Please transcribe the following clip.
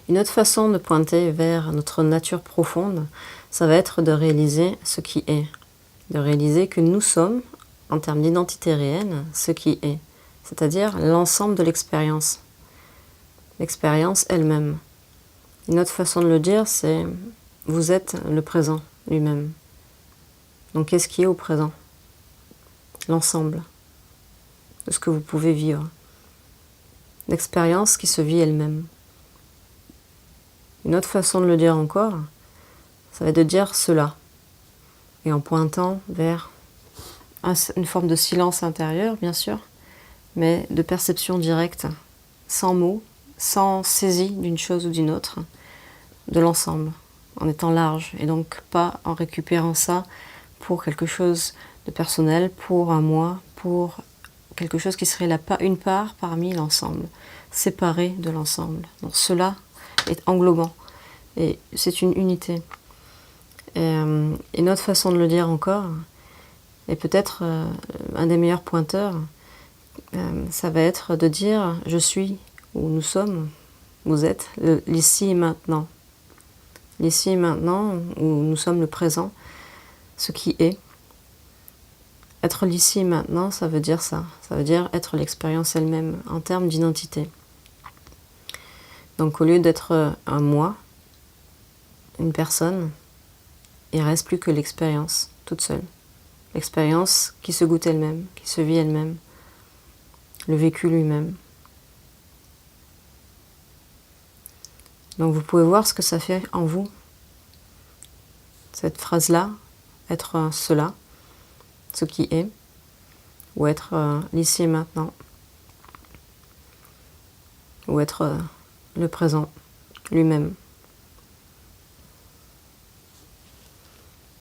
Une autre façon de pointer vers notre nature profonde, ça va être de réaliser ce qui est. De réaliser que nous sommes, en termes d'identité réelle, ce qui est. C'est-à-dire l'ensemble de l'expérience. L'expérience elle-même. Une autre façon de le dire, c'est vous êtes le présent lui-même. Donc qu'est-ce qui est au présent? L'ensemble de ce que vous pouvez vivre. L'expérience qui se vit elle-même. Une autre façon de le dire encore, ça va être de dire cela. Et en pointant vers une forme de silence intérieur, bien sûr, mais de perception directe, sans mots, sans saisie d'une chose ou d'une autre, de l'ensemble, en étant large, et donc pas en récupérant ça pour quelque chose de personnel, pour un moi, pour quelque chose qui serait une part parmi l'ensemble, séparé de l'ensemble. Donc cela est englobant, et c'est une unité. Et une autre façon de le dire encore, et peut-être un des meilleurs pointeurs, ça va être de dire « je suis » ou « nous sommes », vous êtes, l'ici et maintenant. L'ici et maintenant, où nous sommes le présent, ce qui est. Être l'ici et maintenant, ça veut dire ça. Ça veut dire être l'expérience elle-même, en termes d'identité. Donc au lieu d'être un moi, une personne, il ne reste plus que l'expérience, toute seule. L'expérience qui se goûte elle-même, qui se vit elle-même, le vécu lui-même. Donc vous pouvez voir ce que ça fait en vous. Cette phrase-là, être cela, ce qui est, ou être l'ici et maintenant, ou être le présent lui-même.